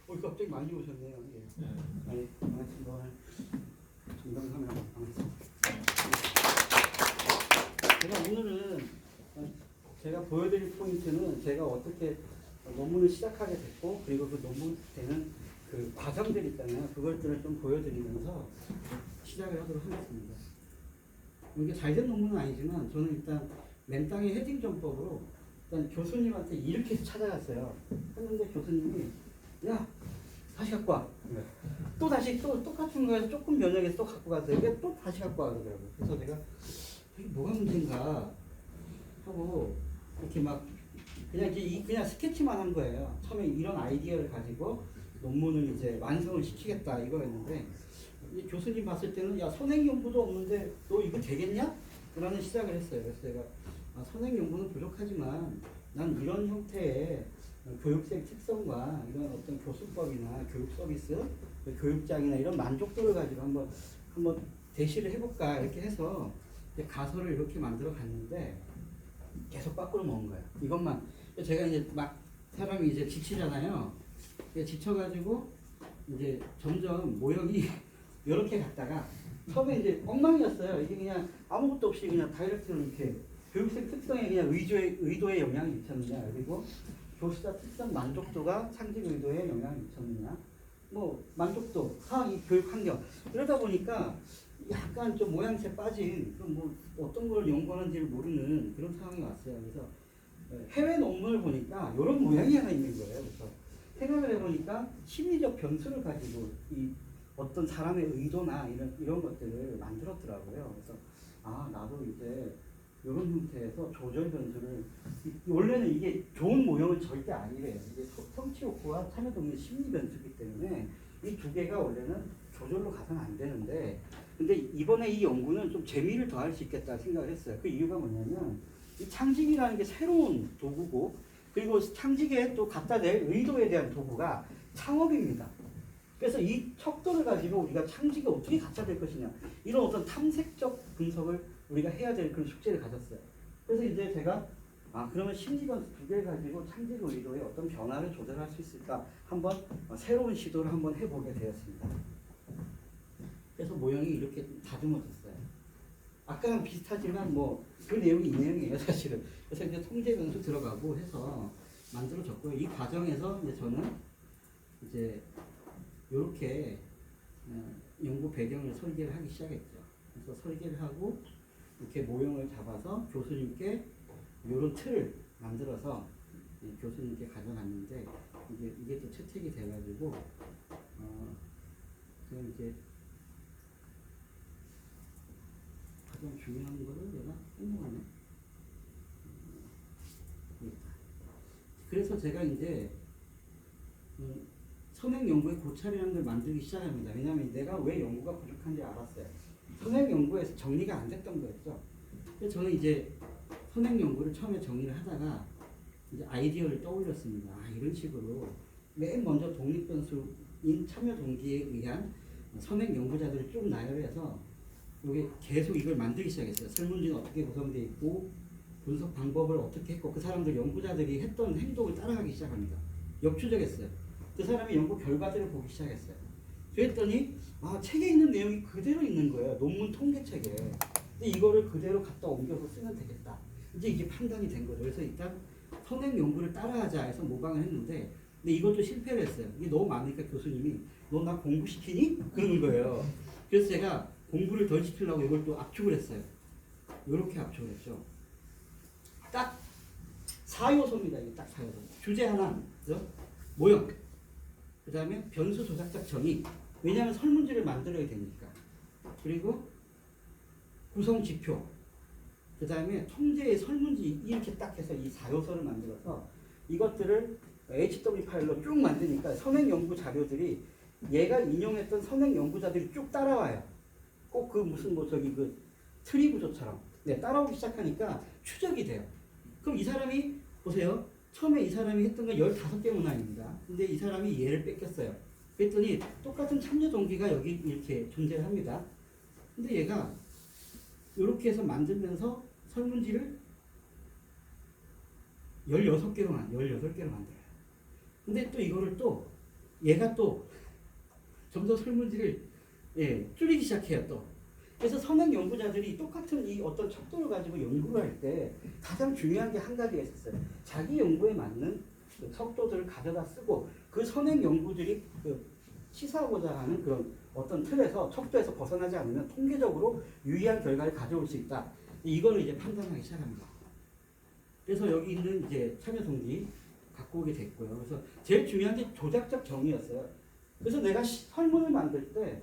갑자기 많이 오셨네요. 예. 아니, 반갑습니다. 오늘 정당하면 반갑습니다. 제가 오늘은 제가 보여드릴 포인트는 제가 어떻게 논문을 시작하게 됐고, 그리고 그 논문 되는 그 과정들 있잖아요. 그것들을 좀 보여드리면서 시작을 하도록 하겠습니다. 이게 잘된 논문은 아니지만 저는 일단 맨땅에 헤딩 전법으로 일단 교수님한테 이렇게 찾아갔어요. 했는데 교수님이 야 다시 갖고 와. 또 다시 또 똑같은 거에서 조금 면역해서 또 갖고 가서 이게 또 다시 갖고 와 그러더라고요. 그래서 내가 이게 뭐가 문제인가 하고 이렇게 막 그냥 스케치만 한 거예요. 처음에 이런 아이디어를 가지고 논문을 이제 완성을 시키겠다 이거였는데 교수님 봤을 때는 야 선행 연구도 없는데 너 이거 되겠냐? 라는 시작을 했어요. 그래서 제가 선행 연구는 부족하지만 난 이런 형태의 교육생 특성과 이런 어떤 교수법이나 교육 서비스, 교육장이나 이런 만족도를 가지고 한번 대시를 해볼까 이렇게 해서 가설을 이렇게 만들어 갔는데 계속 빠꾸를 먹은 거예요. 이것만 제가 이제 막 사람이 이제 지치잖아요. 지쳐가지고 이제 점점 모형이 이렇게 갔다가 처음에 이제 엉망이었어요. 이게 그냥 아무것도 없이 그냥 다이렉트로 이렇게 교육생 특성에 그냥 의도에 영향을 미쳤느냐, 그리고 교수자 특성 만족도가 창직 의도에 영향을 미쳤느냐, 뭐 만족도, 이 교육 환경 이러다 보니까 약간 좀 모양새 빠진 뭐 어떤 걸 연구하는지를 모르는 그런 상황이 왔어요. 그래서 해외 논문을 보니까 이런 모양이 하나 있는 거예요. 그래서 생각을 해보니까 심리적 변수를 가지고 이 어떤 사람의 의도나 이런 것들을 만들었더라고요. 그래서 나도 이제 이런 형태에서 조절 변수를 원래는 이게 좋은 모형은 절대 아니래요. 이게 성취 욕구와 참여 동의 심리 변수이기 때문에 이 두 개가 원래는 조절로 가서는 안 되는데 근데 이번에 이 연구는 좀 재미를 더할 수 있겠다 생각을 했어요. 그 이유가 뭐냐면 이 창직이라는 게 새로운 도구고 그리고 창직에 또 갖다 낼 의도에 대한 도구가 창업입니다. 그래서 이 척도를 가지고 우리가 창직에 어떻게 갖다 댈 것이냐 이런 어떤 탐색적 분석을 우리가 해야 될 그런 숙제를 가졌어요. 그래서 이제 제가 그러면 심리변수 두 개를 가지고 창직 의도에 어떤 변화를 조절할 수 있을까 한번 새로운 시도를 한번 해보게 되었습니다. 그래서 모형이 이렇게 다듬어졌어요. 아까랑 비슷하지만 뭐 그 내용이 이 내용이에요 사실은. 그래서 이제 통제 변수 들어가고 해서 만들어졌고요. 이 과정에서 이제 저는 이제 이렇게 연구 배경을 설계를 하기 시작했죠. 그래서 설계를 하고 이렇게 모형을 잡아서 교수님께 이런 틀을 만들어서 교수님께 가져갔는데 이게 또 채택이 돼가지고 그럼 이제 가장 중요한 거를 내가 빼먹었네. 그래서 제가 이제 선행 연구의 고찰이라는 걸 만들기 시작합니다. 왜냐하면 내가 왜 연구가 부족한지 알았어요. 선행 연구에서 정리가 안 됐던 거였죠. 그래서 저는 이제 선행 연구를 처음에 정리를 하다가 이제 아이디어를 떠올렸습니다. 이런 식으로 맨 먼저 독립변수인 참여 동기에 의한 선행 연구자들을 쭉 나열해서 여기 계속 이걸 만들기 시작했어요. 설문지는 어떻게 구성되어 있고 분석 방법을 어떻게 했고 그 사람들 연구자들이 했던 행동을 따라가기 시작합니다. 역추적했어요. 그 사람이 연구 결과들을 보기 시작했어요. 그랬더니 책에 있는 내용이 그대로 있는 거예요. 논문 통계책에. 근데 이거를 그대로 갖다 옮겨서 쓰면 되겠다. 이제 이게 판단이 된 거죠. 그래서 일단 선행 연구를 따라하자 해서 모방을 했는데 근데 이것도 실패를 했어요. 이게 너무 많으니까 교수님이 너 나 공부시키니? 그러는 거예요. 그래서 제가 공부를 덜 시키려고 이걸 또 압축을 했어요. 이렇게 압축을 했죠. 딱 4요소입니다. 이게 딱 4요소. 주제 하나, 모형. 그 다음에 변수 조작적 정의. 왜냐하면 설문지를 만들어야 되니까. 그리고 구성 지표. 그 다음에 통제의 설문지 이렇게 딱 해서 이 4요소를 만들어서 이것들을 HW 파일로 쭉 만드니까 선행 연구 자료들이 얘가 인용했던 선행 연구자들이 쭉 따라와요. 꼭 그 무슨 그 트리 구조처럼 따라오기 시작하니까 추적이 돼요. 그럼 이 사람이 보세요. 처음에 이 사람이 했던 건 15개 문항입니다. 근데 이 사람이 얘를 뺏겼어요. 그랬더니 똑같은 참여 동기가 여기 이렇게 존재를 합니다. 근데 얘가 이렇게 해서 만들면서 설문지를 16개로 만들어요. 근데 또 이거를 또 얘가 또 점점 설문지를 줄이기 시작해요 또. 그래서 선행 연구자들이 똑같은 이 어떤 척도를 가지고 연구를 할 때 가장 중요한 게 한 가지가 있었어요. 자기 연구에 맞는 그 척도들을 가져다 쓰고 그 선행 연구들이 그 시사하고자 하는 그런 어떤 틀에서 척도에서 벗어나지 않으면 통계적으로 유의한 결과를 가져올 수 있다. 이거를 이제 판단하기 시작합니다. 그래서 여기 있는 이제 참여동기 갖고 오게 됐고요. 그래서 제일 중요한 게 조작적 정의였어요. 그래서 내가 설문을 만들 때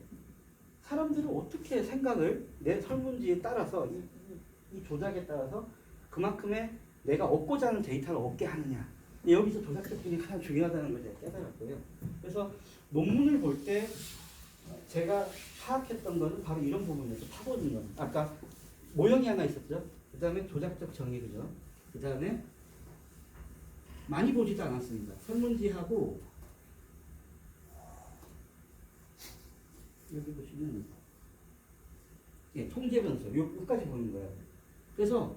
사람들은 어떻게 생각을 내 설문지에 따라서 이 조작에 따라서 그만큼의 내가 얻고자 하는 데이터를 얻게 하느냐. 여기서 조작적 정의가 가장 중요하다는 걸 제가 깨달았고요. 그래서 논문을 볼 때 제가 파악했던 거는 바로 이런 부분에서 파고든 거. 아까 모형이 하나 있었죠. 그 다음에 조작적 정의, 그죠? 그 다음에 많이 보지도 않았습니다. 설문지하고 여기 보시면 통제 변수 여기까지 보는 거예요. 그래서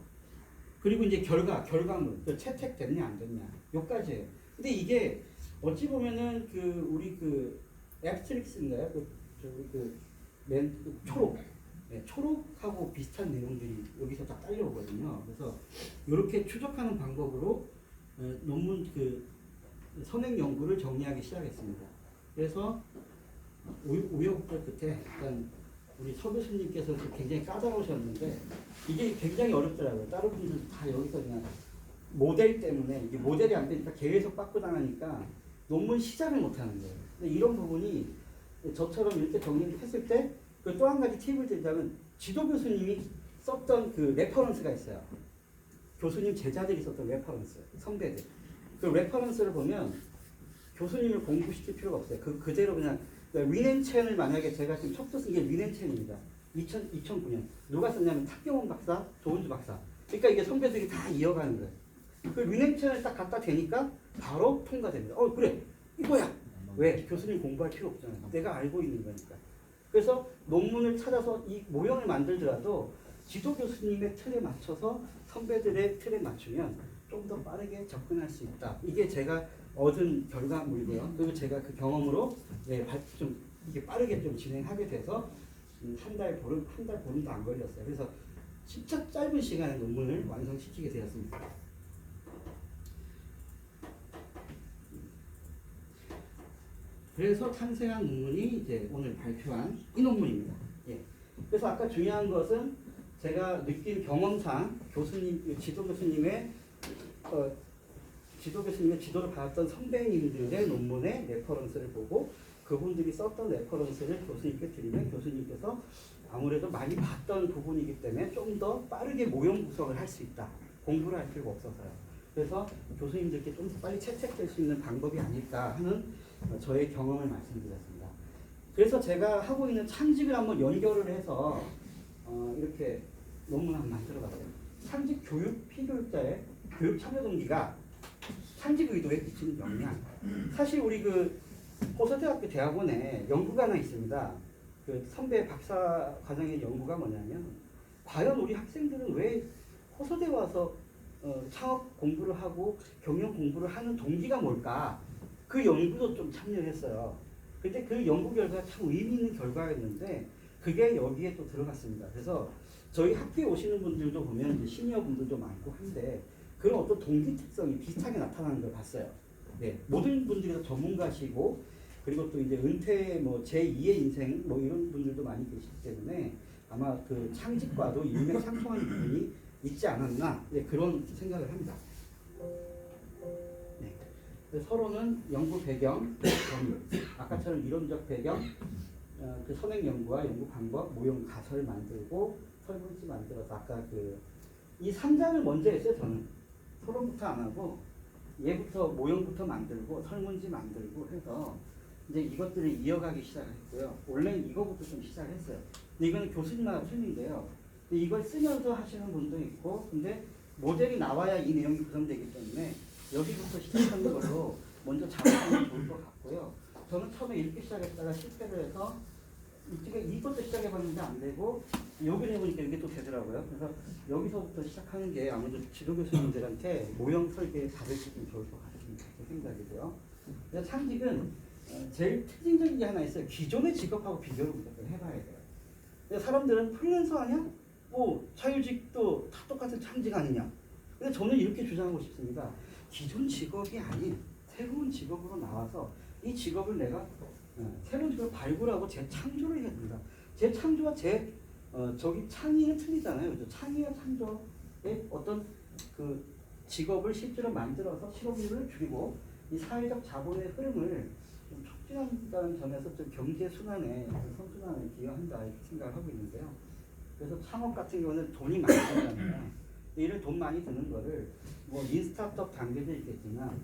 그리고 이제 결과물 채택됐냐 안 됐냐 여기까지예요. 근데 이게 어찌 보면은 그 우리 그 앱스트릭스인가요? 맨 초록 초록하고 비슷한 내용들이 여기서 다 딸려오거든요. 그래서 이렇게 추적하는 방법으로 논문 그 선행 연구를 정리하기 시작했습니다. 그래서 우여곡절 끝에 일단 우리 서 교수님께서 굉장히 까다로우셨는데 이게 굉장히 어렵더라고요. 다른 분들 다 여기서 그냥 모델 때문에 이게 모델이 안 되니까 계속 빠꾸 당하니까 논문 시작을 못 하는 거예요. 근데 이런 부분이 저처럼 이렇게 정리를 했을 때 그 또 한 가지 팁을 드리자면 지도 교수님이 썼던 그 레퍼런스가 있어요. 교수님 제자들이 썼던 레퍼런스, 선배들. 그 레퍼런스를 보면 교수님을 공부시킬 필요가 없어요. 그대로 그냥 위넨첸을 만약에 제가 지금 척도 쓴 게 위넨첸입니다. 2009년. 누가 썼냐면 탁경원 박사, 조은주 박사. 그러니까 이게 선배들이 다 이어가는 거예요. 그 위넨첸을 딱 갖다 대니까 바로 통과됩니다. 그래. 이거야. 왜? 교수님 공부할 필요 없잖아요. 내가 알고 있는 거니까. 그래서 논문을 찾아서 이 모형을 만들더라도 지도 교수님의 틀에 맞춰서 선배들의 틀에 맞추면 좀 더 빠르게 접근할 수 있다. 이게 제가 얻은 결과물이고요. 그리고 제가 그 경험으로 좀 이게 빠르게 좀 진행하게 돼서 한 달 보름도 안 걸렸어요. 그래서 진짜 짧은 시간에 논문을 완성시키게 되었습니다. 그래서 탄생한 논문이 이제 오늘 발표한 이 논문입니다. 그래서 아까 중요한 것은 제가 느낀 경험상 지도 교수님의 지도를 받았던 선배님들의 논문의 레퍼런스를 보고 그분들이 썼던 레퍼런스를 교수님께 드리면 교수님께서 아무래도 많이 봤던 부분이기 때문에 좀 더 빠르게 모형 구성을 할 수 있다. 공부를 할 필요가 없어서요. 그래서 교수님들께 좀 더 빨리 채택될 수 있는 방법이 아닐까 하는 저의 경험을 말씀드렸습니다. 그래서 제가 하고 있는 창직을 한번 연결을 해서 이렇게 논문 한번 만들어봤어요. 창직 교육 피교육자의 교육 참여 동기가 창직 의도에 끼치는 영향. 사실 우리 그 호서대학교 대학원에 연구가 하나 있습니다. 그 선배 박사 과정의 연구가 뭐냐면 과연 우리 학생들은 왜 호서대 와서 창업 공부를 하고 경영 공부를 하는 동기가 뭘까? 그 연구도 좀 참여했어요. 근데 그 연구 결과가 참 의미 있는 결과였는데 그게 여기에 또 들어갔습니다. 그래서 저희 학교에 오시는 분들도 보면 이제 시니어 분들도 많고 한데 그런 어떤 동기 특성이 비슷하게 나타나는 걸 봤어요. 모든 분들이 다 전문가시고 그리고 또 이제 은퇴 제2의 인생 이런 분들도 많이 계시기 때문에 아마 그 창직과도 일맥상통하는 부분이 있지 않았나 그런 생각을 합니다. 서로는 연구 배경, 아까처럼 이론적 배경, 그 선행 연구와 연구 방법, 모형 가설 만들고 설문지 만들어서 아까 이 3장을 먼저 했어요. 저는 서론부터 안 하고 얘부터 모형부터 만들고 설문지 만들고 해서 이제 이것들을 이어가기 시작했고요. 원래는 이거부터 좀 시작했어요. 근데 이거는 교수님마다 틀린데요. 근데 이걸 쓰면서 하시는 분도 있고, 근데 모델이 나와야 이 내용이 구성되기 때문에 여기부터 시작하는 걸로 먼저 잡아보면 좋을 것 같고요. 저는 처음에 이렇게 시작했다가 실패를 해서 이것도 시작해봤는데 안 되고 여기를 해보니까 이게 또 되더라고요. 그래서 여기서부터 시작하는 게 아무래도 지도 교수님들한테 모형 설계에 받을 수 있으면 좋을 것 같습니다. 그 생각이고요. 그래서 창직은 제일 특징적인 게 하나 있어요. 기존의 직업하고 비교를 무조건 해봐야 돼요. 근데 사람들은 프리랜서 아니야? 뭐 자유직도 다 똑같은 창직 아니냐? 근데 저는 이렇게 주장하고 싶습니다. 기존 직업이 아닌 새로운 직업으로 나와서 이 직업을 내가 새로운 직업을 발굴하고 재창조를 해야 된다. 재창조와 저기 창의는 틀리잖아요. 그죠? 창의와 창조의 어떤 그 직업을 실제로 만들어서 실업률을 줄이고 이 사회적 자본의 흐름을 좀 촉진한다는 점에서 좀 경제 순환에 선순환에 기여한다 이렇게 생각을 하고 있는데요. 그래서 창업 같은 경우는 돈이 많이 들잖아요. 이런 돈 많이 드는 거를 뭐 인스타트업 단계도 있겠지만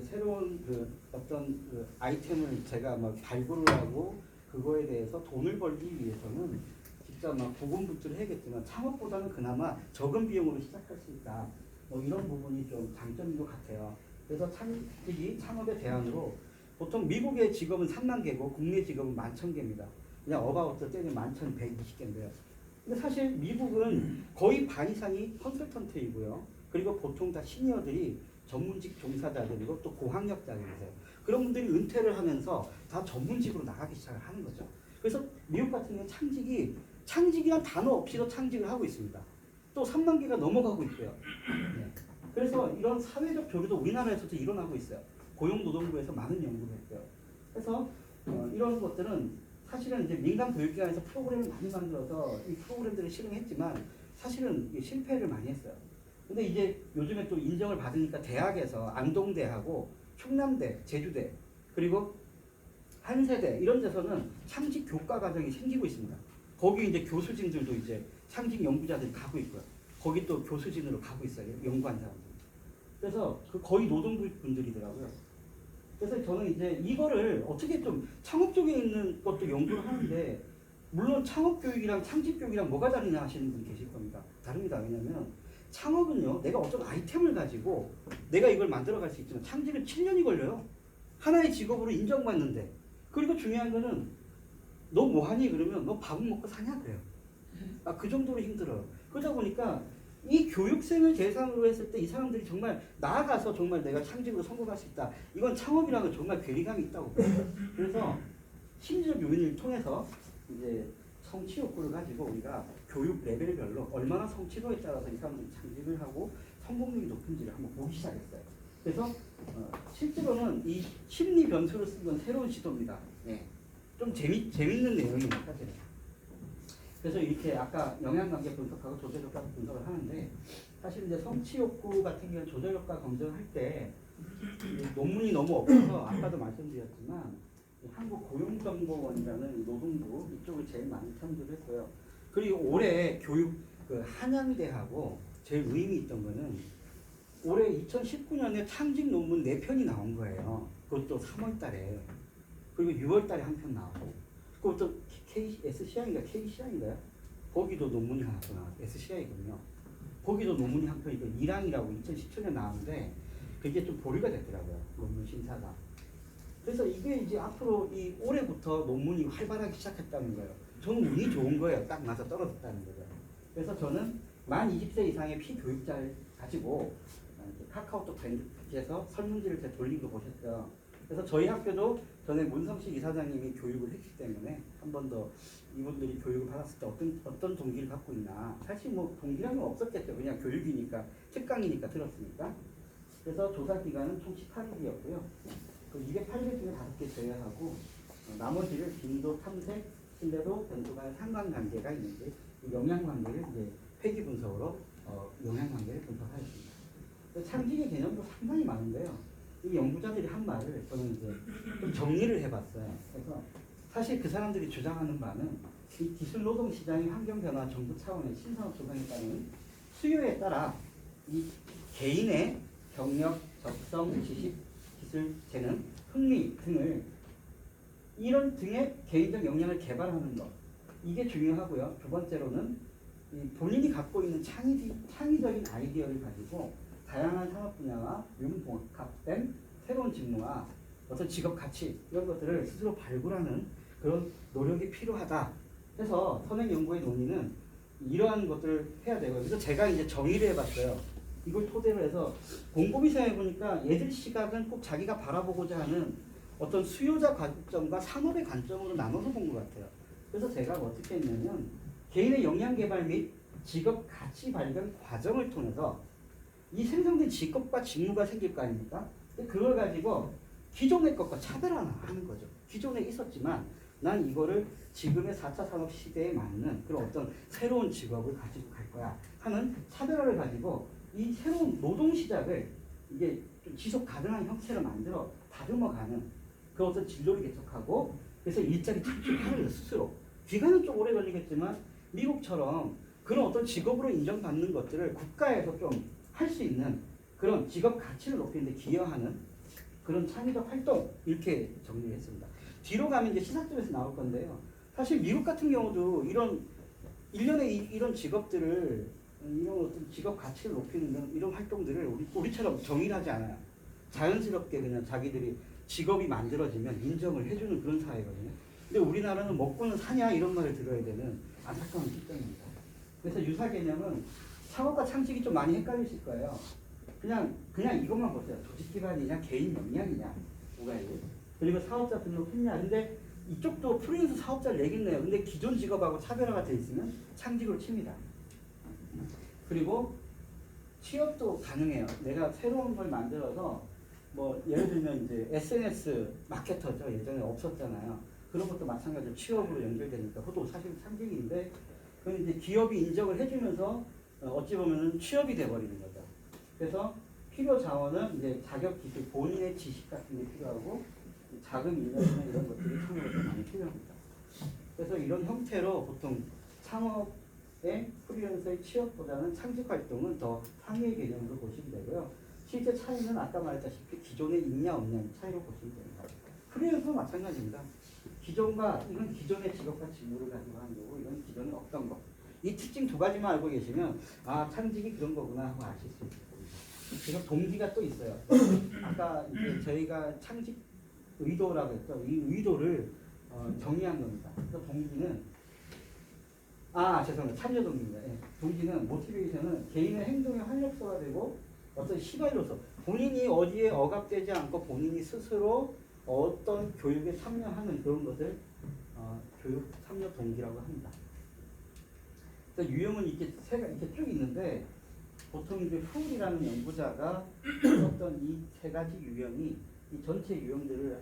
새로운 그 어떤 그 아이템을 제가 막 발굴을 하고 그거에 대해서 돈을 벌기 위해서는 진짜 막 고군분투를 해야겠지만 창업보다는 그나마 적은 비용으로 시작할 수 있다. 뭐 이런 부분이 좀 장점인 것 같아요. 그래서 창업의 대안으로 보통 미국의 직업은 3만 개고 국내 직업은 11,000개입니다. 그냥 어바웃 때는 11,120개인데요. 근데 사실 미국은 거의 반 이상이 컨설턴트이고요. 그리고 보통 다 시니어들이 전문직 종사자들이고 또 고학력자들이세요. 그런 분들이 은퇴를 하면서 다 전문직으로 나가기 시작을 하는 거죠. 그래서 미국 같은 경우는 창직이란 단어 없이도 창직을 하고 있습니다. 또 3만 개가 넘어가고 있고요. 네. 그래서 이런 사회적 교류도 우리나라에서도 일어나고 있어요. 고용노동부에서 많은 연구를 했고요. 그래서 이런 것들은 사실은 이제 민간 교육기관에서 프로그램을 많이 만들어서 이 프로그램들을 실행했지만 사실은 실패를 많이 했어요. 근데 이제 요즘에 또 인정을 받으니까 대학에서 안동대하고 충남대, 제주대 그리고 한세대 이런 데서는 창직 교과 과정이 생기고 있습니다. 거기 이제 교수진들도 이제 창직 연구자들이 가고 있고요. 거기 또 교수진으로 가고 있어요. 연구한 사람들. 그래서 그 거의 노동부 분들이더라고요. 그래서 저는 이제 이거를 어떻게 좀 창업 쪽에 있는 것도 연구를 하는데 물론 창업 교육이랑 창직 교육이랑 뭐가 다르냐 하시는 분 계실 겁니다. 다릅니다. 왜냐면 창업은요. 내가 어떤 아이템을 가지고 내가 이걸 만들어 갈 수 있지만 창직은 7년이 걸려요. 하나의 직업으로 인정받는데. 그리고 중요한 거는 너 뭐하니? 그러면 너 밥은 먹고 사냐? 그래요. 그 정도로 힘들어요. 그러다 보니까 이 교육생을 대상으로 했을 때 이 사람들이 정말 나아가서 정말 내가 창직으로 성공할 수 있다. 이건 창업이랑은 정말 괴리감이 있다고 봐요. 그래서 심리적 요인을 통해서 이제 성취 욕구를 가지고 우리가 교육 레벨별로 얼마나 성취도에 따라서 이 사람들이 창직을 하고 성공률이 높은지를 한번 보기 시작했어요. 그래서 실제로는 이 심리 변수를 쓴 건 새로운 시도입니다. 네. 좀 재밌는 내용이에요, 사실은. 그래서 이렇게 아까 영향관계 분석하고 조절효과 분석을 하는데 사실 이제 성취 욕구 같은 경우는 조절효과 검증을 할 때 논문이 너무 없어서 아까도 말씀드렸지만 한국고용정보원이라는 노동부 이쪽을 제일 많이 참조를 했고요. 그리고 올해 교육 그 한양대하고 제일 의미 있던 거는 올해 2019년에 창직 논문 4편이 나온 거예요. 그것도 3월 달에. 그리고 6월 달에 한 편 나오고. 그것도 SCI인가 KCI인가요? 거기도 논문이 하나 또 나왔어요. SCI거든요. 거기도 논문이 한 편, 이거 1항이라고 2017년에 나왔는데 그게 좀 보류가 됐더라고요. 논문 심사가. 그래서 이게 이제 앞으로 이 올해부터 논문이 활발하기 시작했다는 거예요. 저는 운이 좋은 거예요. 딱 맞아 떨어졌다는 거죠. 그래서 저는 만 20세 이상의 피교육자를 가지고 카카오톡 밴드에서 설문지를 제가 돌린 거 보셨죠. 그래서 저희 학교도 전에 문성식 이사장님이 교육을 했기 때문에 한 번 더 이분들이 교육을 받았을 때 어떤 동기를 갖고 있나. 사실 뭐 동기라는 건 없었겠죠. 그냥 교육이니까, 특강이니까 들었으니까. 그래서 조사 기간은 총 18일이었고요. 그 208개 중에 5개 제외하고 나머지를 빈도, 탐색, 신뢰도, 변수가 상관관계가 있는지 영향관계를 이제 회귀 분석으로 영향관계를 분석하였습니다. 창직의 개념도 상당히 많은데요. 이 연구자들이 한 말을 저는 이제 좀 정리를 해봤어요. 그래서 사실 그 사람들이 주장하는 바는 이 기술 노동 시장의 환경 변화, 정부 차원의 신산업 조성에 따른 수요에 따라 이 개인의 경력, 적성, 지식, 기술, 재능, 흥미 등을 이런 등의 개인적 역량을 개발하는 것 이게 중요하고요. 두 번째로는 이 본인이 갖고 있는 창의적인 아이디어를 가지고 다양한 산업 분야와 융복합된 새로운 직무와 어떤 직업 가치 이런 것들을 스스로 발굴하는 그런 노력이 필요하다. 해서 선행연구의 논의는 이러한 것들을 해야 되고요. 그래서 제가 이제 정의를 해봤어요. 이걸 토대로 해서 곰곰이 생각해보니까 얘들 시각은 꼭 자기가 바라보고자 하는 어떤 수요자 관점과 산업의 관점으로 나눠서 본 것 같아요. 그래서 제가 어떻게 했냐면 개인의 역량 개발 및 직업 가치 발견 과정을 통해서 이 생성된 직업과 직무가 생길 거 아닙니까? 그걸 가지고 기존의 것과 차별화하는 거죠. 기존에 있었지만 난 이거를 지금의 4차 산업 시대에 맞는 그런 어떤 새로운 직업을 가지고 갈 거야 하는 차별화를 가지고 이 새로운 노동 시작을 이게 좀 지속 가능한 형태로 만들어 다듬어가는 그 어떤 진로를 개척하고 그래서 일자리 창출하는 스스로 기간은 좀 오래 걸리겠지만 미국처럼 그런 어떤 직업으로 인정받는 것들을 국가에서 좀 할 수 있는 그런 직업 가치를 높이는 데 기여하는 그런 창의적 활동 이렇게 정리했습니다. 뒤로 가면 이제 시사점에서 나올 건데요. 사실 미국 같은 경우도 이런 일련의 이런 직업들을 이런 어떤 직업 가치를 높이는 이런 활동들을 우리처럼 정의를 하지 않아요. 자연스럽게 그냥 자기들이 직업이 만들어지면 인정을 해주는 그런 사회거든요. 근데 우리나라는 먹고는 사냐 이런 말을 들어야 되는 안타까운 실정입니다. 그래서 유사 개념은 창업과 창직이 좀 많이 헷갈리실 거예요. 그냥 이것만 보세요. 조직 기반이냐 개인 역량이냐 뭐가 이게 그리고 사업자 등록했냐. 근데 이쪽도 프리랜서 사업자를 내겠네요. 근데 기존 직업하고 차별화가 돼 있으면 창직으로 칩니다. 그리고 취업도 가능해요. 내가 새로운 걸 만들어서 뭐 예를 들면 이제 SNS 마케터죠. 예전에 없었잖아요. 그런 것도 마찬가지로 취업으로 연결되니까 그것도 사실 창직인데 그건 이제 기업이 인정을 해주면서 어찌 보면은 취업이 돼버리는 거죠. 그래서 필요 자원은 이제 자격 기술, 본인의 지식 같은 게 필요하고 자금 인력이나 이런 것들이 창업에 많이 필요합니다. 그래서 이런 형태로 보통 창업의 프리랜서의 취업보다는 창직 활동은 더 상위의 개념으로 보시면 되고요. 실제 차이는 아까 말했다시피 기존에 있냐 없냐의 차이로 보시면 됩니다. 프리랜서도 마찬가지입니다. 기존과 이건 기존의 직업과 직무를 가지고 하는 거고 이건 기존에 없던 거. 이 특징 두 가지만 알고 계시면 아 창직이 그런 거구나 하고 아실 수 있을 겁니다. 그래서 동기가 또 있어요. 아까 이제 저희가 창직 의도라고 했죠. 이 의도를 정의한 겁니다. 그래서 동기는 죄송합니다. 참여 동기입니다. 예. 동기는 모티베이션은 개인의 행동의 활력소가 되고 어떤 시발로서 본인이 어디에 억압되지 않고 본인이 스스로 어떤 교육에 참여하는 그런 것을 교육 참여 동기라고 합니다. 그래서 유형은 이렇게 쭉 있는데 보통 이제 후울이라는 연구자가 어떤 이 세 가지 유형이 이 전체 유형들을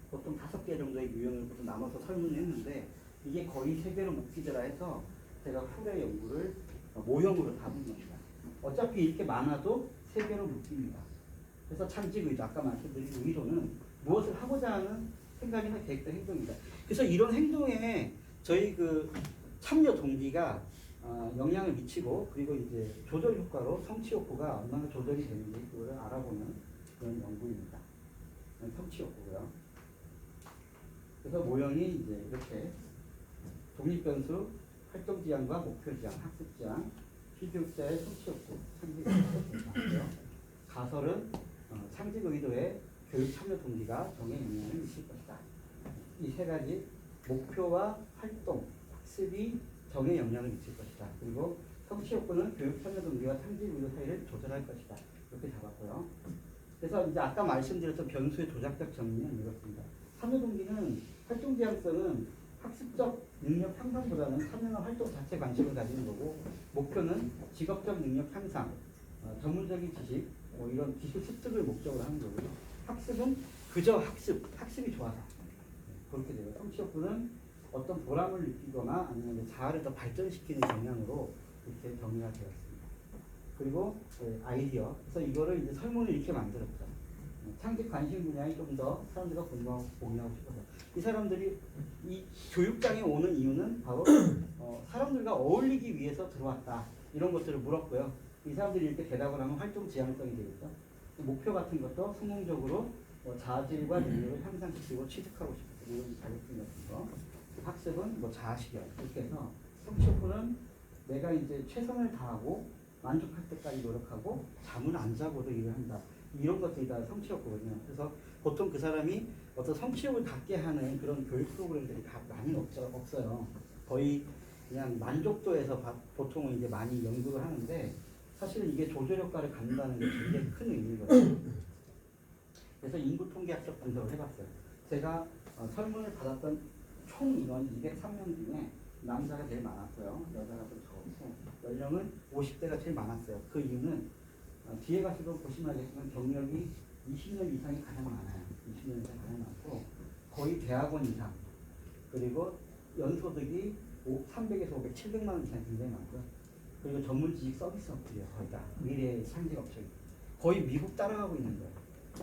보통 5개 정도의 유형을 보통 나눠서 설문했는데 이게 거의 3개로 묶이더라 해서 제가 후울의 연구를 모형으로 담은 겁니다. 어차피 이렇게 많아도 3개로 묶입니다. 그래서 창직 의도, 아까 말씀드린 의도는 무엇을 하고자 하는 생각이나 계획과 행동입니다. 그래서 이런 행동에 저희 그 참여 동기가 영향을 미치고 그리고 이제 조절 효과로 성취 욕구가 얼마나 조절이 되는지 그거를 알아보는 그런 연구입니다. 성취 욕구고요. 그래서 모형이 이제 이렇게 독립 변수, 활동 지향과 목표 지향, 학습 지향, 피교육자의 성취 욕구, 창직 의도고요. 가설은 창직 의도에 교육 참여 동기가 정에 영향을 미칠 것이다. 이 세 가지 목표와 활동, 학습이 정에 영향을 미칠 것이다. 그리고 성취 욕구는 교육 참여 동기와 창직 의도 사이를 조절할 것이다. 이렇게 잡았고요. 그래서 이제 아까 말씀드렸던 변수의 조작적 정의는 이렇습니다. 참여 동기는 활동 지향성은 학습적 능력 향상보다는 참여나 활동 자체 관심을 가지는 거고 목표는 직업적 능력 향상, 전문적인 지식, 뭐 이런 기술 습득을 목적으로 하는 거고요. 학습은 그저 학습이 좋아서 그렇게 되고 성취 욕구는 어떤 보람을 느끼거나 아니면 자아를 더 발전시키는 경향으로 이렇게 정의가 되었습니다. 그리고 아이디어. 그래서 이거를 이제 설문을 이렇게 만들었죠. 창직 관심 분야에 좀 더 사람들과 공유하고 싶어서. 이 사람들이 이 교육장에 오는 이유는 바로 사람들과 어울리기 위해서 들어왔다. 이런 것들을 물었고요. 이 사람들이 이렇게 대답을 하면 활동 지향성이 되겠죠. 목표 같은 것도 성공적으로 자질과 능력을 향상시키고 취득하고 싶어서 이런 자격증 같은 거. 학습은 뭐 자아실현 이렇게 해서 성취 욕구는 내가 이제 최선을 다하고 만족할 때까지 노력하고 잠을 안 자고도 일을 한다. 이런 것들이 다 성취 욕구거든요. 그래서 보통 그 사람이 어떤 성취욕을 갖게 하는 그런 교육 프로그램들이 많이 없어요. 거의 그냥 만족도에서 보통은 이제 많이 연구를 하는데 사실 이게 조절 효과를 갖는다는 게 굉장히 큰 의미거든요. 그래서 인구 통계학적 분석을 해봤어요. 제가 설문을 받았던 총 인원 203명 중에 남자가 제일 많았고요. 여자가 좀 적었고 연령은 50대가 제일 많았어요. 그 이유는 뒤에 가서도 보시면 알겠지만 경력이 20년 이상이 가장 많아요. 20년 이상이 가장 많고 거의 대학원 이상 그리고 연소득이 300에서 500, 700만 원 이상이 굉장히 많고요. 그리고 전문지식 서비스업들이요. 거의 다 미래의 상징업체 거의 미국 따라가고 있는 거예요.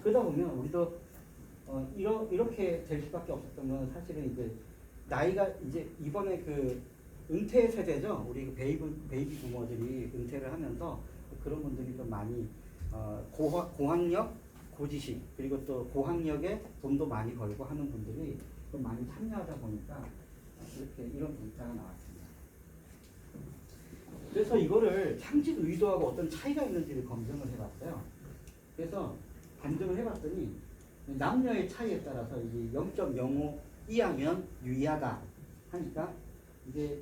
그러다 보면 우리도 이렇게 될 수밖에 없었던 건 사실은 이제 나이가 이제 이번에 그 은퇴 세대죠. 우리 그 베이비 부모들이 은퇴를 하면서 그런 분들이 좀 많이 고학력, 고지식 그리고 또 고학력에 돈도 많이 벌고 하는 분들이 좀 많이 참여하다 보니까 이렇게 이런 문자가 나왔습니다. 그래서 이거를 창직 의도하고 어떤 차이가 있는지를 검증을 해봤어요. 그래서 검증을 해봤더니 남녀의 차이에 따라서 이게 0.05 이하면 유의하다 하니까 이게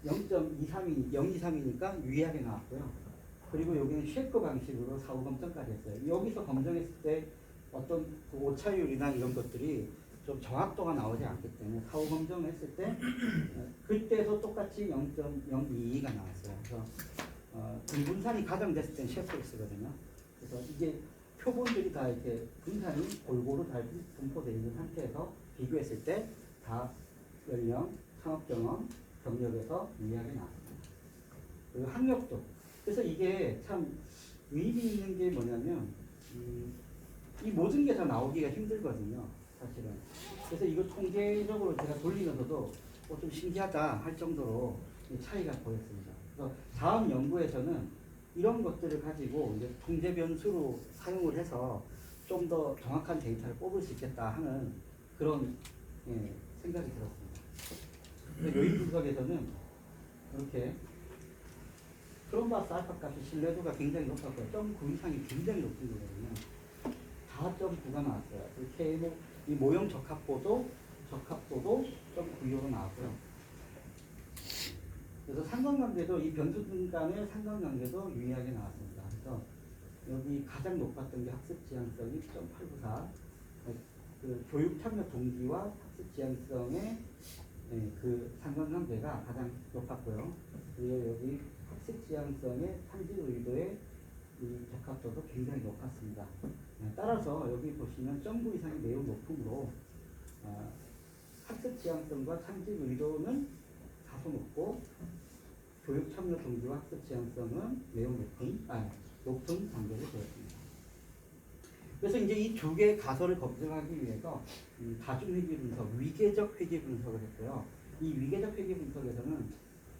0.23이 023이니까 유의하게 나왔고요. 그리고 여기는 쉐크 방식으로 사후 검증까지 했어요. 여기서 검증했을 때 어떤 그 오차율이나 이런 것들이 좀 정확도가 나오지 않기 때문에 사후 검증했을 때 그때도 똑같이 0.022가 나왔어요. 그래서 분산이 가정됐을 때는 쉐크를 쓰거든요. 그래서 이게 표본들이 다 이렇게 분산이 골고루 잘 분포되어 있는 상태에서 비교했을 때 다 연령, 창업 경험, 경력에서 유의하게 나왔습니다. 그리고 학력도. 그래서 이게 참 의미 있는 게 뭐냐면 이 모든 게 다 나오기가 힘들거든요. 사실은. 그래서 이거 통계적으로 제가 돌리면서도 좀 신기하다 할 정도로 차이가 보였습니다. 그래서 다음 연구에서는 이런 것들을 가지고 이제 통제 변수로 사용을 해서 좀 더 정확한 데이터를 뽑을 수 있겠다 하는 그런 생각이 들었습니다. 요인 분석에서는 이렇게 크롬바스 알파 값의 신뢰도가 굉장히 높았고요. 0.9 이상이 굉장히 높은 거거든요. 4.9가 나왔어요. 이렇게 이 모형 적합도도 0.96로 나왔고요. 그래서 상관관계도 이 변수들 간의 상관관계도 유의하게 나왔습니다. 그래서 여기 가장 높았던 게 학습 지향성이 0.894. 그 교육 참여 동기와 학습 지향성의 그 상관관계가 가장 높았고요. 그리고 여기 학습 지향성의 탐지 의도의 이 적합도도 굉장히 높았습니다. 따라서 여기 보시면 0.9 이상이 매우 높으므로 학습 지향성과 탐지 의도는 다소 높고 교육 참여 동기와 학습 지향성은 매우 높은 단계를 보였습니다. 그래서 이제 이 두 개의 가설을 검증하기 위해서 다중회귀 분석, 위계적 회귀 분석을 했고요. 이 위계적 회귀 분석에서는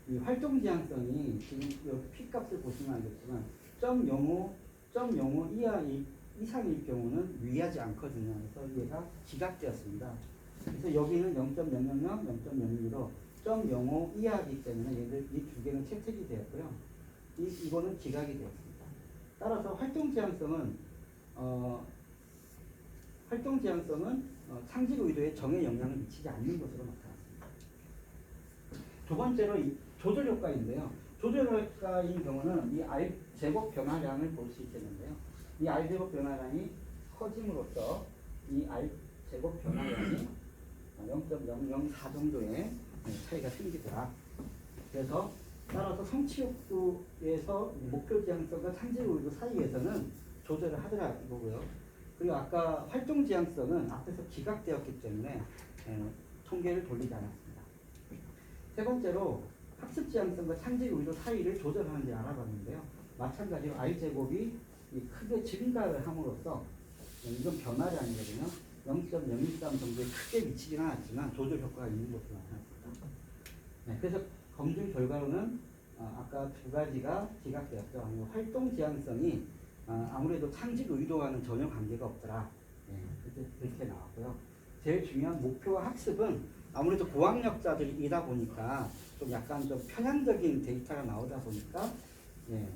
이 활동 지향성이 지금 이 P값을 보시면 알겠지만 0.05 이상일 경우는 유의하지 않거든요. 그래서 얘가 기각되었습니다. 그래서 여기는 0.000, 0.02로 0.05 이하이기 때문에 얘들 이 두 개는 채택이 되었고요. 이거는 기각이 되었습니다. 따라서 활동 지향성은 창직 의도에 정의 영향을 미치지 않는 것으로 나타났습니다. 두 번째로 이 조절 효과인데요. 조절 효과인 경우는 이 R 제곱 변화량을 볼 수 있겠는데요. 이 R 제곱 변화량이 커짐으로써 이 R 제곱 변화량이 0.004 정도의 차이가 생기더라. 그래서 따라서 성취 욕구에서 목표 지향성과 창직 의도 사이에서는 조절을 하더라 이거고요. 그리고 아까 활동 지향성은 앞에서 기각되었기 때문에 통계를 돌리지 않았습니다. 세 번째로 학습 지향성과 창직 의도 사이를 조절하는지 알아봤는데요. 마찬가지로 R제곱이 크게 증가를 함으로써 이건 변화량이거든요. 0.013 정도에 크게 미치지는 않았지만 조절 효과가 있는 것으로 나타났습니다. 그래서 검증 결과로는 아까 두 가지가 기각되었죠. 활동 지향성이 아무래도 창직 의도와는 전혀 관계가 없더라. 그렇게 나왔고요. 제일 중요한 목표와 학습은 아무래도 고학력자들이다 보니까 좀 약간 좀 편향적인 데이터가 나오다 보니까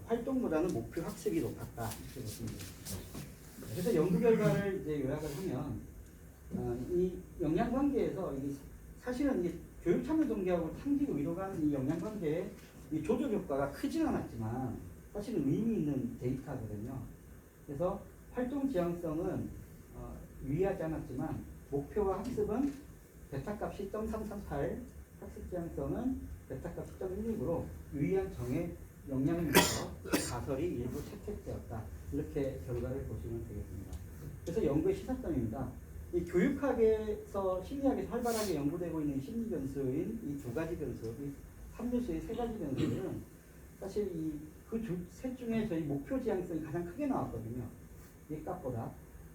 활동보다는 목표 학습이 높았다. 이렇게 보시면 됩니다. 그래서 연구 결과를 이제 요약을 하면 이 영향관계에서 사실은 이 교육 참여 동기하고 창직 의도가 하는 이 영향관계에 이 조절 효과가 크진 않았지만 사실은 의미 있는 데이터거든요. 그래서 활동 지향성은 유의하지 않았지만 목표와 학습은 베타값이 0.338, 학습 지향성은 베타값이 0.16으로 유의한 정의 영향력에서 가설이 일부 채택되었다. 이렇게 결과를 보시면 되겠습니다. 그래서 연구의 시사점입니다. 이 교육학에서 심리학에서 활발하게 연구되고 있는 심리 변수인 이 두 가지 변수, 이 3변수의 세 가지 변수들은 사실 셋 중에 저희 목표 지향성이 가장 크게 나왔거든요. 이 값보다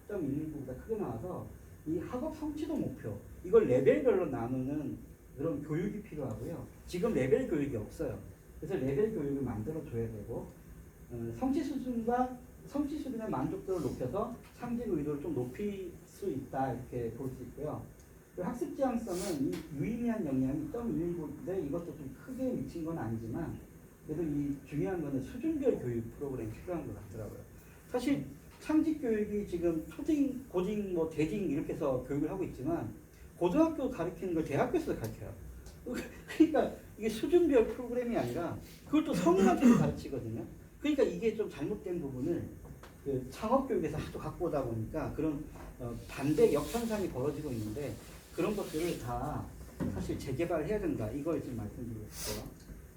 0.119보다 크게 나와서 이 학업 성취도 목표, 이걸 레벨별로 나누는 그런 교육이 필요하고요. 지금 레벨 교육이 없어요. 그래서 레벨 교육을 만들어 줘야 되고, 성취 수준의 만족도를 높여서 창작 의도를 좀 높일 수 있다, 이렇게 볼 수 있고요. 학습 지향성은 이 유의미한 영향이 0.119인데 이것도 좀 크게 미친 건 아니지만, 그래도 이 중요한 거는 수준별 교육 프로그램이 필요한 것 같더라고요. 사실 창직 교육이 지금 초딩, 고딩, 대딩 이렇게 해서 교육을 하고 있지만 고등학교 가르치는 걸 대학교에서 가르쳐요. 그러니까 이게 수준별 프로그램이 아니라 그걸 또 성인한테도 가르치거든요. 그러니까 이게 좀 잘못된 부분을 그 창업교육에서 하도 갖고 오다 보니까 그런 반대 역현상이 벌어지고 있는데, 그런 것들을 다 사실 재개발해야 된다. 이걸 지금 말씀드리고 싶어요.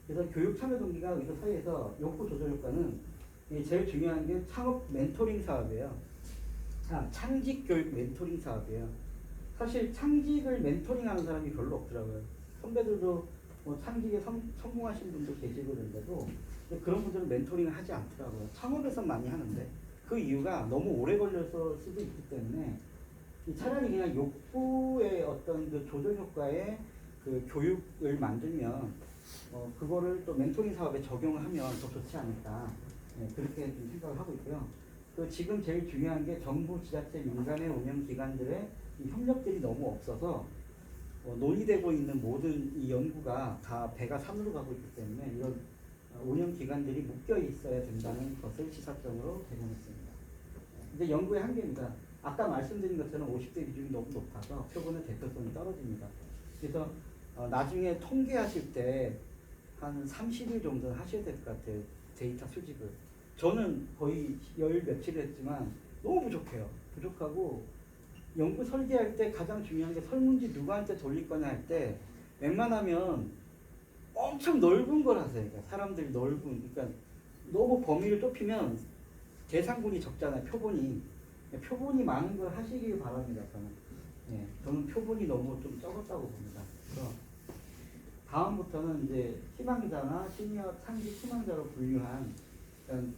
그래서 교육 참여 동기가 의사 사이에서 욕구 조절 효과는 제일 중요한 게 창업 멘토링 사업이에요. 창직 교육 멘토링 사업이에요. 사실 창직을 멘토링하는 사람이 별로 없더라고요. 선배들도 창직에 성공하신 분도 계시고 그런데도 그런 분들은 멘토링을 하지 않더라고요. 창업에서 많이 하는데 그 이유가 너무 오래 걸려서 수도 있기 때문에 차라리 그냥 욕구의 어떤 그 조절 효과의 그 교육을 만들면 그거를 또 멘토링 사업에 적용하면 더 좋지 않을까, 그렇게 좀 생각을 하고 있고요. 지금 제일 중요한 게 정부, 지자체, 민간의 운영 기관들의 협력들이 너무 없어서 논의되고 있는 모든 이 연구가 다 배가 산으로 가고 있기 때문에 이런 운영 기관들이 묶여 있어야 된다는 것을 시사점으로 제공했습니다. 이제 연구의 한계입니다. 아까 말씀드린 것처럼 50대 비중이 너무 높아서 표본의 대표성이 떨어집니다. 그래서 나중에 통계하실 때 한 30일 정도는 하셔야 될 것 같아요. 데이터 수집을. 저는 거의 열 며칠 했지만 너무 부족해요. 부족하고 연구 설계할 때 가장 중요한 게 설문지 누구한테 돌릴 거냐 할 때 웬만하면 엄청 넓은 걸 하세요. 그러니까 사람들이 그러니까 너무 범위를 좁히면 대상군이 적잖아요. 표본이 많은 걸 하시길 바랍니다. 저는 표본이 너무 좀 적었다고 봅니다. 그래서 다음부터는 이제 희망자나 시니어 창직 희망자로 분류한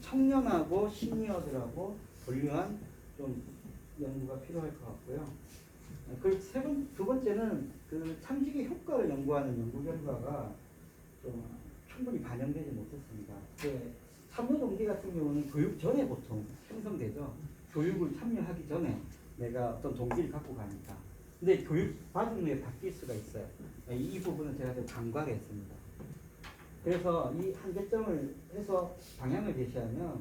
청년하고 시니어들하고 분류한 좀 연구가 필요할 것 같고요. 두 번째는 그 창직의 효과를 연구하는 연구 결과가 좀 충분히 반영되지 못했습니다. 참여 동기 같은 경우는 교육 전에 보통 형성되죠. 교육을 참여하기 전에 내가 어떤 동기를 갖고 가니까. 근데 교육 받은 후에 바뀔 수가 있어요. 이 부분은 제가 좀 간과했습니다. 그래서 이 한계점을 해서 방향을 제시하면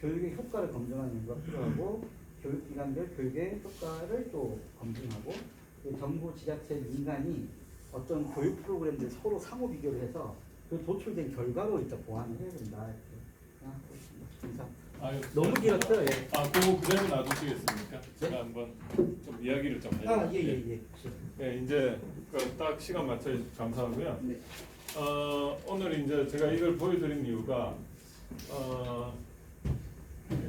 교육의 효과를 검증하는 연구가 필요하고, 교육기관별 교육의 효과를 또 검증하고, 정부, 지자체, 민간이 어떤 교육 프로그램들 서로 상호 비교를 해서 그 도출된 결과로 일단 보완을 해야 된다. 이렇게 생각합니다. 너무 길었죠? 예. 그거 그대로 놔두시겠습니까? 제가 한번 좀 이야기를 좀 해요. 예. 네, 이제 딱 시간 맞춰 감사하고요. 네. 오늘 이제 제가 이걸 보여드린 이유가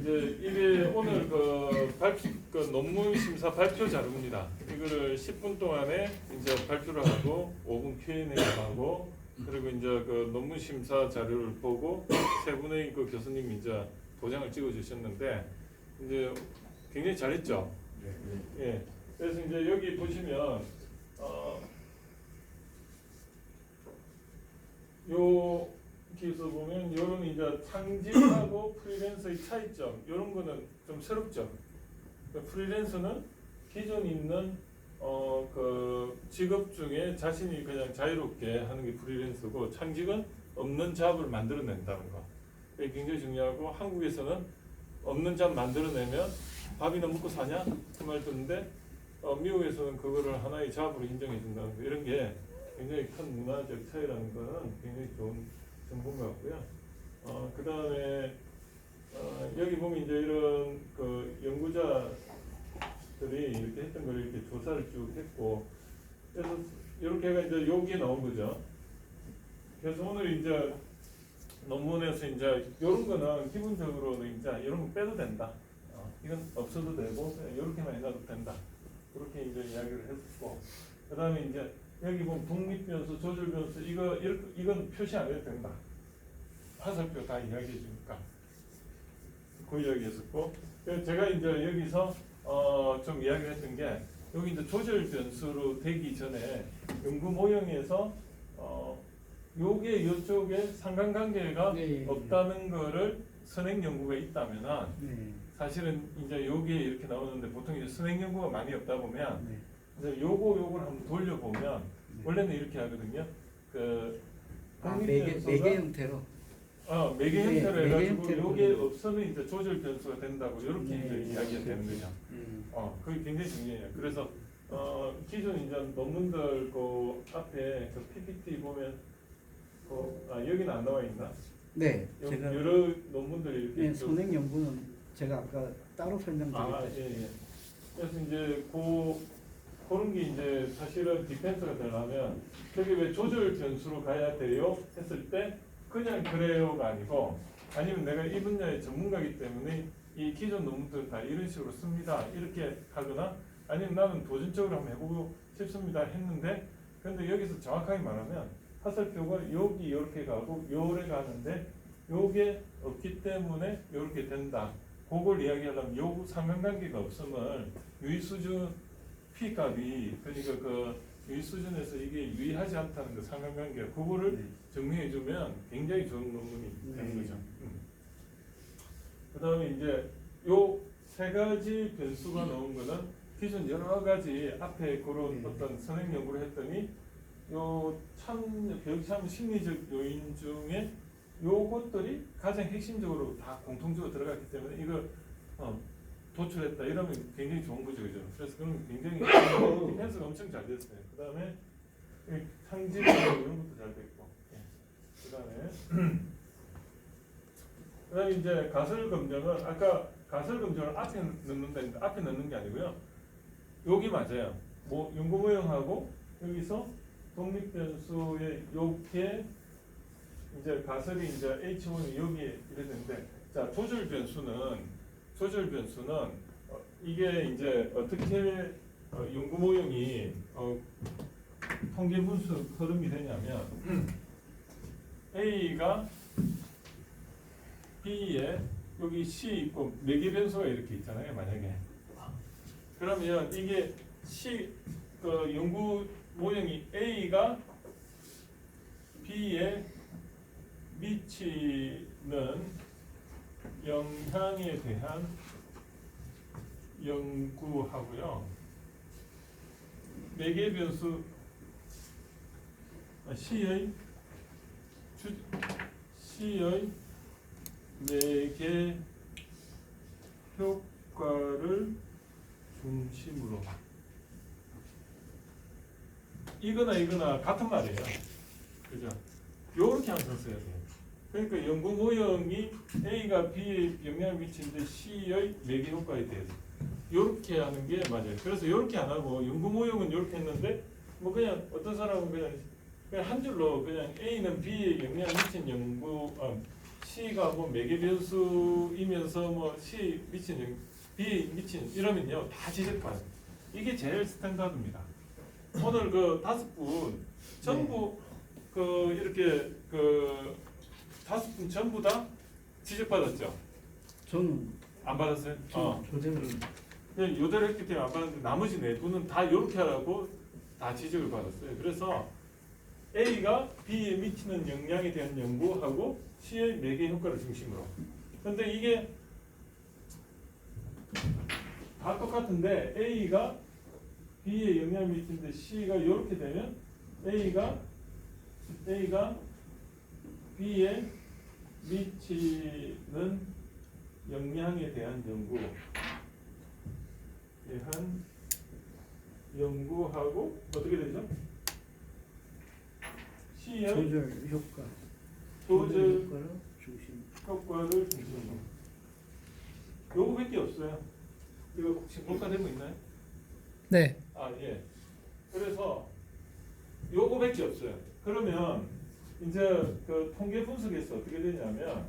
이제 이게 오늘 그 논문 심사 발표 자료입니다. 이거를 10분 동안에 이제 발표를 하고 5분 Q&A 하고, 그리고 이제 그 논문 심사 자료를 보고 세 분의 그 교수님이 이제 도장을 찍어 주셨는데 이제 굉장히 잘했죠. 네. 예. 그래서 이제 여기 보시면 여기서 보면 이런 이제 창직하고 프리랜서의 차이점, 이런 거는 좀 새롭죠. 그러니까 프리랜서는 기존 있는 그 직업 중에 자신이 그냥 자유롭게 하는 게 프리랜서고, 창직은 없는 잡을 만들어낸다는 거. 이게 굉장히 중요하고, 한국에서는 없는 잡 만들어내면 밥이나 먹고 사냐? 그 말 듣는데 미국에서는 그거를 하나의 잡으로 인정해 준다는 거. 이런 게 굉장히 큰 문화적 차이라는 거는 굉장히 좋은 정보인 것 같고요. 그 다음에 여기 보면 이제 이런 그 연구자 이렇게 했던 걸 이렇게 조사를 쭉 했고, 그래서 이렇게 해가 이제 여기에 나온 거죠. 그래서 오늘 이제 논문에서 이제 이런 거는 기본적으로는 이제 이런 거 빼도 된다. 이건 없어도 되고 그냥 이렇게만 해놔도 된다. 그렇게 이제 이야기를 했었고, 그 다음에 이제 여기 보면 독립변수, 조절변수 이건 표시 안 해도 된다. 화살표 다 이야기해 주니까 그 이야기했었고, 그래서 제가 이제 여기서 좀 이야기를 했던 게 여기 이제 조절변수로 되기 전에 연구 모형에서 요게 요쪽에 상관관계가 네. 없다는 거를 선행 연구가 있다면은 네. 사실은 이제 여기에 이렇게 나오는데 보통 이제 선행 연구가 많이 없다 보면 네. 이제 요걸 한번 돌려보면 원래는 이렇게 하거든요. 그 매개 독립변수가 형태로. 매개 네, 형태로 매개 해가지고 형태로 요게 보내요. 없으면 이제 조절 변수가 된다고 이렇게 네. 이제 이야기가 되는 거죠. 그게 굉장히 중요해요. 그래서 기존 이제 논문들 그 앞에 그 PPT 보면 여기는 안 나와 있나? 네. 제가 여러 논문들이 이렇게 네, 선행 연구는 제가 아까 따로 설명드렸죠. 예. 그래서 이제 그런 게 이제 사실은 디펜스가 되려면 저게 왜 조절 변수로 가야 돼요? 했을 때 그냥 그래요가 아니고 아니면 내가 이 분야의 전문가이기 때문에 이 기존 논문들 다 이런 식으로 씁니다. 이렇게 하거나 아니면 나는 도전적으로 한번 해보고 싶습니다 했는데 근데 여기서 정확하게 말하면 화살표가 여기 이렇게 가고 요래 가는데 요게 없기 때문에 요렇게 된다. 그걸 이야기하려면 요 상관관계가 없으면 유의 수준 P 값이 그러니까 그 유의 수준에서 이게 유의하지 않다는 그 상관관계 그거를 네. 증명해 주면 굉장히 좋은 논문이 되는 네. 거죠. 그다음에 이제 요 세 가지 변수가 나온 거는 기존 여러 가지 앞에 그런 네. 어떤 선행 연구를 했더니 교육참 심리적 요인 중에 요것들이 가장 핵심적으로 다 공통적으로 들어갔기 때문에 이거 도출했다 이러면 굉장히 좋은 거죠, 그죠? 그래서 그건 굉장히 디펜스가 엄청 잘 됐어요. 그 다음에 상징 이런 것도 잘 됐고, 그 다음에 이제 가설 검정은 아까 가설 검정을 앞에 넣는다니까 앞에 넣는 게 아니고요. 여기 맞아요. 뭐 연구 모형하고 여기서 독립 변수의 요게 이제 가설이 이제 H1이 여기에 이랬는데 자 조절 변수는 이게 이제 어떻게 연구 모형이 통계 분수 흐름이 되냐면 A가 B에 여기 C 있고 매개 변수가 이렇게 있잖아요. 만약에 그러면 이게 그 연구 모형이 A가 B에 미치는 영향에 대한 연구하고요. 매개 변수 C의 매개 효과를 중심으로 이거나 같은 말이에요. 그죠? 요렇게 항상 써야 돼요. 그러니까 연구 모형이 A가 B에 영향을 미치는데 C의 매개 효과에 대해서 요렇게 하는 게 맞아요. 그래서 요렇게 안 하고 연구 모형은 요렇게 했는데 뭐 그냥 어떤 사람은 그냥 한 줄로 그냥 A는 B에 영향을 미친 C가 뭐 매개 변수이면서 뭐 C 미친 B 미친 이러면요 다 지적받아요. 이게 제일 스탠다드입니다. 오늘 그 5분 전부 그 이렇게 그 5분 전부 다 지적받았죠? 저는 안 받았어요? 조절을 그냥 요대로 했기 때문에 안 받았는데 나머지 4분은 다 이렇게 하라고 다 지적을 받았어요. 그래서 A가 B에 미치는 영향에 대한 연구하고 C의 매개 효과를 중심으로. 근데 이게 다 똑같은데 A가 B에 영향을 미치는데 C가 이렇게 되면 A가 B에 미치는 영향에 대한 연구하고 어떻게 되죠? C의 조절 효과. 조절 효과를 중심. 효과를 중심으로. 요거밖에 없어요. 이거 혹시 복사된 거 있나요? 네. 아, 예. 그래서 요거밖에 없어요. 그러면 이제 그 통계 분석에서 어떻게 되냐면